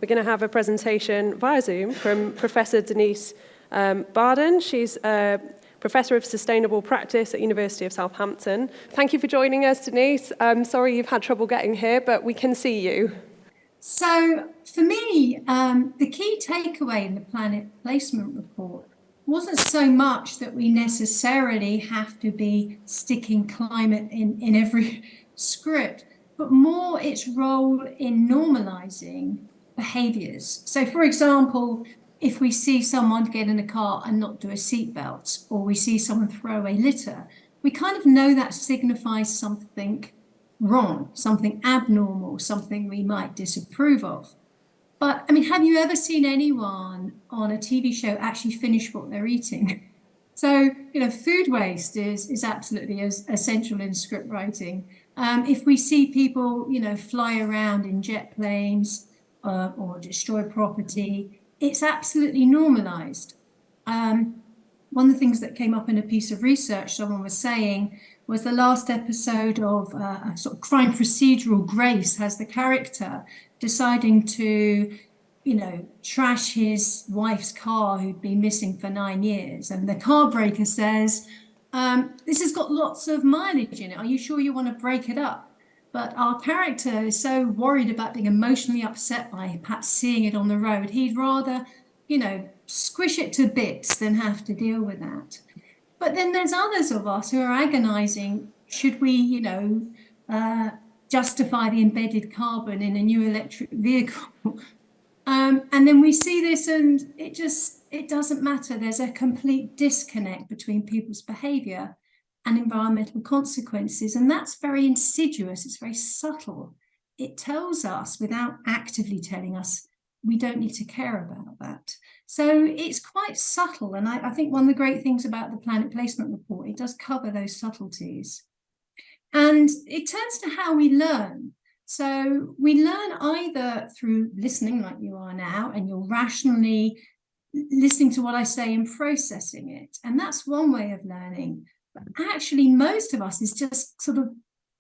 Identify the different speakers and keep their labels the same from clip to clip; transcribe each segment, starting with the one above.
Speaker 1: We're going to have a presentation via Zoom from Professor Denise Baden. She's a Professor of Sustainable Practice at University of Southampton. Thank you for joining us, Denise. I'm sorry you've had trouble getting here, but we can see you.
Speaker 2: So for me, the key takeaway in the Planet Placement Report wasn't so much that we necessarily have to be sticking climate in every script, but more its role in normalizing behaviors. So for example, if we see someone get in a car and not do a seatbelt, or we see someone throw away litter, we kind of know that signifies something wrong, something abnormal, something we might disapprove of. But I mean, have you ever seen anyone on a TV show actually finish what they're eating? So, food waste is absolutely as essential in script writing. If we see people, fly around in jet planes or destroy property, it's absolutely normalized. One of the things that came up in a piece of research someone was saying was the last episode of a sort of crime procedural, Grace has the character deciding to, trash his wife's car who'd been missing for 9 years. And the car breaker says, this has got lots of mileage in it. Are you sure you want to break it up? But our character is so worried about being emotionally upset by perhaps seeing it on the road. He'd rather, squish it to bits than have to deal with that. But then there's others of us who are agonizing, should we, justify the embedded carbon in a new electric vehicle? And then we see this and it doesn't matter. There's a complete disconnect between people's behavior and environmental consequences. And that's very insidious. It's very subtle. It tells us without actively telling us we don't need to care about that. So it's quite subtle. And I think one of the great things about the Planet Placement Report, it does cover those subtleties. And it turns to how we learn. So we learn either through listening like you are now, and you're rationally listening to what I say and processing it. And that's one way of learning. But actually, most of us is just sort of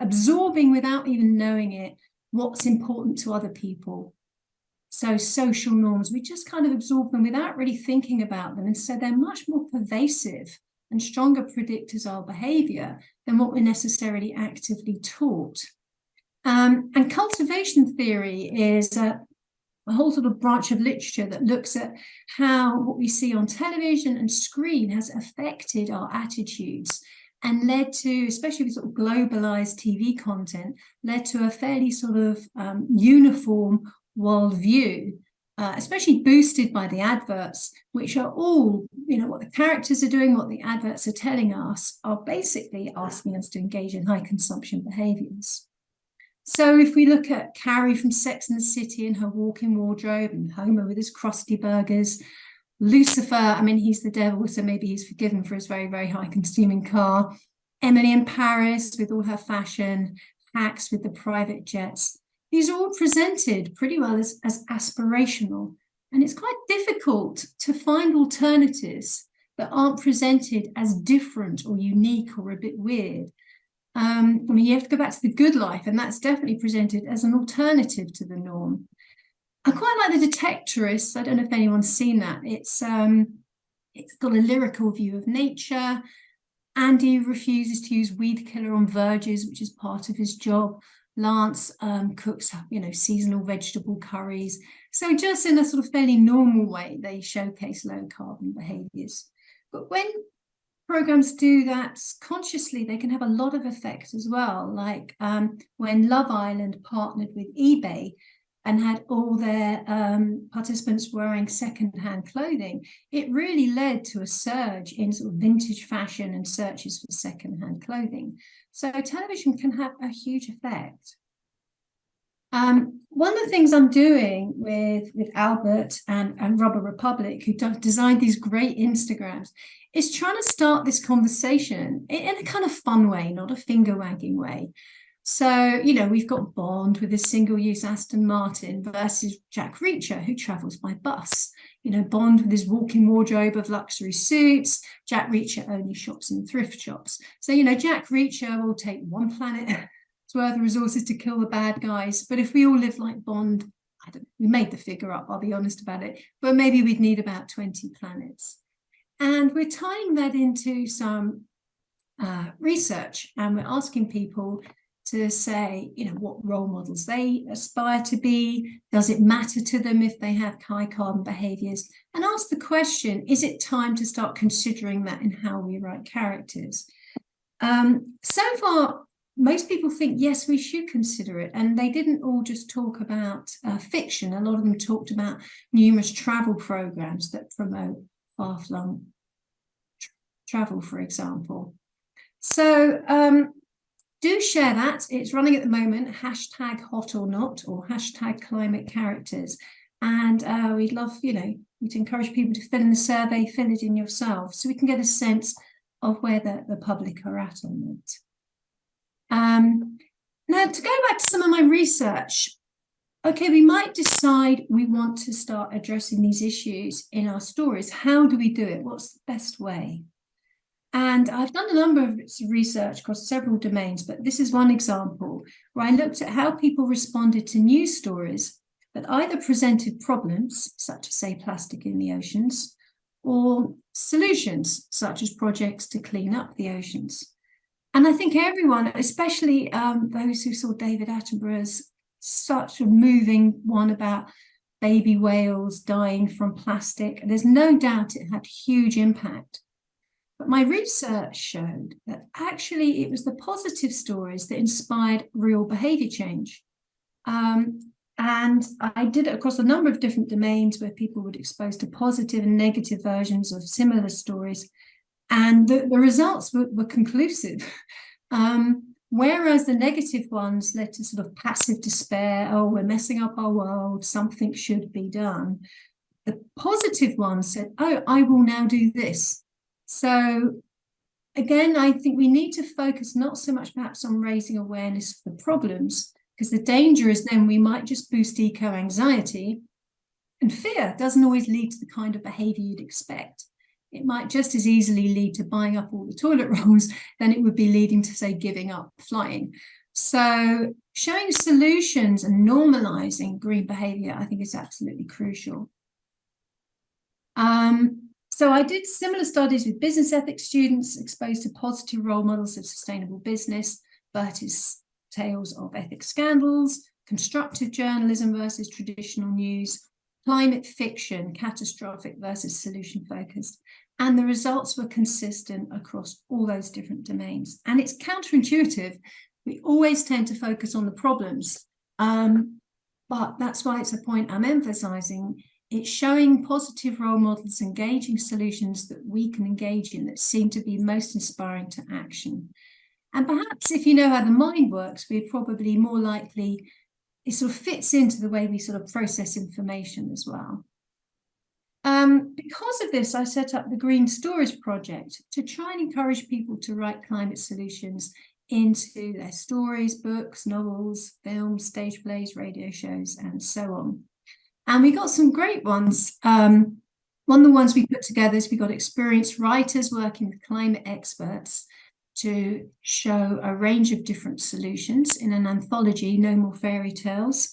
Speaker 2: absorbing without even knowing it what's important to other people. So social norms, we just kind of absorb them without really thinking about them. And so they're much more pervasive and stronger predictors of our behavior than what we're necessarily actively taught. And cultivation theory is a whole sort of branch of literature that looks at how what we see on television and screen has affected our attitudes and led to, especially with sort of globalized TV content, led to a fairly sort of uniform worldview, especially boosted by the adverts, which are all, what the characters are doing, what the adverts are telling us, are basically asking us to engage in high consumption behaviors. So if we look at Carrie from Sex and the City and her walk-in wardrobe, and Homer with his crusty burgers, Lucifer, he's the devil, so maybe he's forgiven for his very, very high consuming car, Emily in Paris with all her fashion, Hacks with the private jets. These are all presented pretty well as aspirational. And it's quite difficult to find alternatives that aren't presented as different or unique or a bit weird. You have to go back to The Good Life, and that's definitely presented as an alternative to the norm. I quite like The Detectorists. I don't know if anyone's seen that. It's got a lyrical view of nature. Andy refuses to use weed killer on verges, which is part of his job. Lance cooks, seasonal vegetable curries. So just in a sort of fairly normal way, they showcase low carbon behaviors. But when programs do that consciously, they can have a lot of effect as well. Like when Love Island partnered with eBay and had all their participants wearing secondhand clothing, it really led to a surge in sort of vintage fashion and searches for secondhand clothing. So television can have a huge effect. One of the things I'm doing with Albert and Rubber Republic, who designed these great Instagrams, is trying to start this conversation in a kind of fun way, not a finger-wagging way. So, we've got Bond with his single-use Aston Martin versus Jack Reacher, who travels by bus. Bond with his walk-in wardrobe of luxury suits. Jack Reacher only shops in thrift shops. So, Jack Reacher will take one planet's worth of resources to kill the bad guys. But if we all live like Bond, I don't know, we made the figure up, I'll be honest about it, but maybe we'd need about 20 planets. And we're tying that into some research, and we're asking people to say, what role models they aspire to be. Does it matter to them if they have high carbon behaviors? And ask the question, is it time to start considering that in how we write characters? So far, most people think, yes, we should consider it. And they didn't all just talk about fiction. A lot of them talked about numerous travel programs that promote far-flung travel, for example. So do share that. It's running at the moment, #HotOrNot or #ClimateCharacters. And we'd love, we'd encourage people to fill in the survey, fill it in yourself, so we can get a sense of where the public are at on it. Now, to go back to some of my research, okay, we might decide we want to start addressing these issues in our stories. How do we do it? What's the best way? And I've done a number of research across several domains, but this is one example where I looked at how people responded to news stories that either presented problems, such as, say, plastic in the oceans, or solutions, such as projects to clean up the oceans. And I think everyone, especially those who saw David Attenborough's such a moving one about baby whales dying from plastic, there's no doubt it had huge impact. But my research showed that actually it was the positive stories that inspired real behavior change. And I did it across a number of different domains where people were exposed to positive and negative versions of similar stories. And the results were conclusive. Whereas the negative ones led to sort of passive despair, oh, we're messing up our world, something should be done. The positive ones said, oh, I will now do this. So again, I think we need to focus not so much perhaps on raising awareness of the problems, because the danger is then we might just boost eco-anxiety, and fear doesn't always lead to the kind of behavior you'd expect. It might just as easily lead to buying up all the toilet rolls than it would be leading to, say, giving up flying. So showing solutions and normalizing green behavior, I think, is absolutely crucial. So I did similar studies with business ethics students exposed to positive role models of sustainable business versus tales of ethics scandals, constructive journalism versus traditional news, climate fiction, catastrophic versus solution-focused. And the results were consistent across all those different domains. And it's counterintuitive. We always tend to focus on the problems, but that's why it's a point I'm emphasizing. It's showing positive role models, engaging solutions that we can engage in that seem to be most inspiring to action. And perhaps if you know how the mind works, we're probably more likely, it sort of fits into the way we sort of process information as well. Because of this, I set up the Green Stories Project to try and encourage people to write climate solutions into their stories, books, novels, films, stage plays, radio shows, and so on. And we got some great ones. One of the ones we put together is we got experienced writers working with climate experts to show a range of different solutions in an anthology, No More Fairy Tales.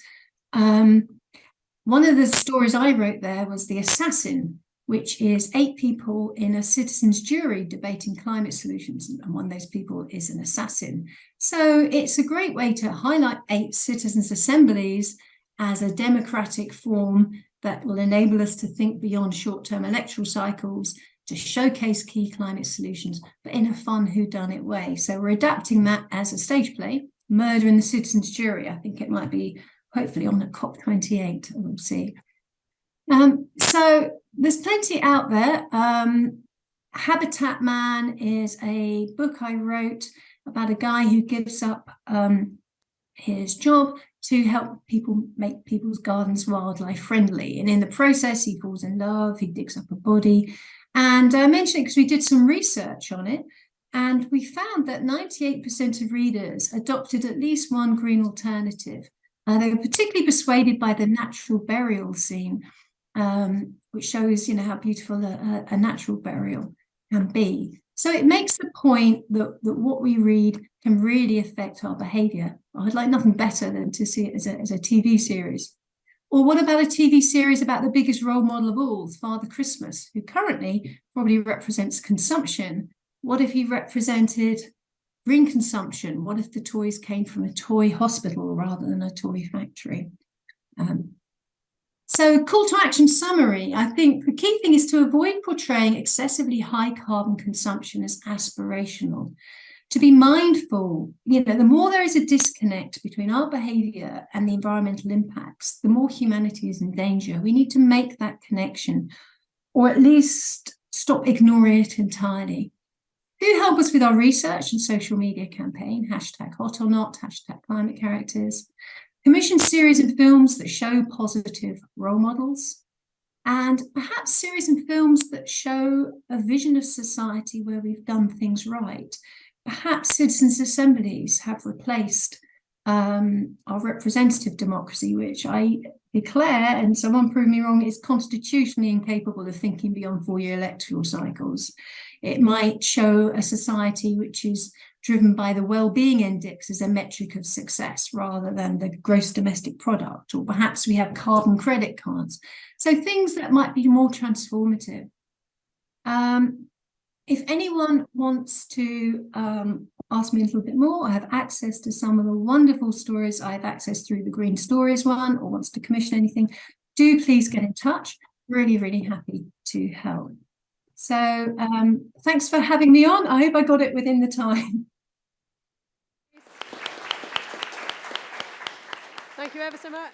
Speaker 2: One of the stories I wrote there was The Assassin, which is 8 people in a citizens' jury debating climate solutions, and one of those people is an assassin. So it's a great way to highlight 8 citizens' assemblies as a democratic form that will enable us to think beyond short-term electoral cycles, to showcase key climate solutions, but in a fun whodunit way. So we're adapting that as a stage play, Murder in the Citizens' Jury. I think it might be hopefully on at COP28, we'll see. So there's plenty out there. Habitat Man is a book I wrote about a guy who gives up his job to help people make people's gardens wildlife friendly. And in the process, he falls in love, he digs up a body. And I mention it because we did some research on it. And we found that 98% of readers adopted at least one green alternative. They were particularly persuaded by the natural burial scene, which shows, how beautiful a natural burial can be. So it makes the point that what we read can really affect our behaviour. I'd like nothing better than to see it as a TV series. Or what about a TV series about the biggest role model of all, Father Christmas, who currently probably represents consumption? What if he represented green consumption? What if the toys came from a toy hospital rather than a toy factory? So call to action summary, I think the key thing is to avoid portraying excessively high carbon consumption as aspirational. To be mindful, the more there is a disconnect between our behavior and the environmental impacts, the more humanity is in danger. We need to make that connection, or at least stop ignoring it entirely. Do help us with our research and social media campaign, #HotOrNot, #ClimateCharacters. Commission series of films that show positive role models, and perhaps series and films that show a vision of society where we've done things right. Perhaps citizens' assemblies have replaced our representative democracy, which I declare, and someone prove me wrong, is constitutionally incapable of thinking beyond 4-year electoral cycles. It might show a society which is driven by the well-being index as a metric of success rather than the gross domestic product, or perhaps we have carbon credit cards. So things that might be more transformative. If anyone wants to ask me a little bit more, I have access to some of the wonderful stories I have access through the Green Stories one, or wants to commission anything, do please get in touch. Really, really happy to help. So thanks for having me on. I hope I got it within the time.
Speaker 1: Thank you ever so much.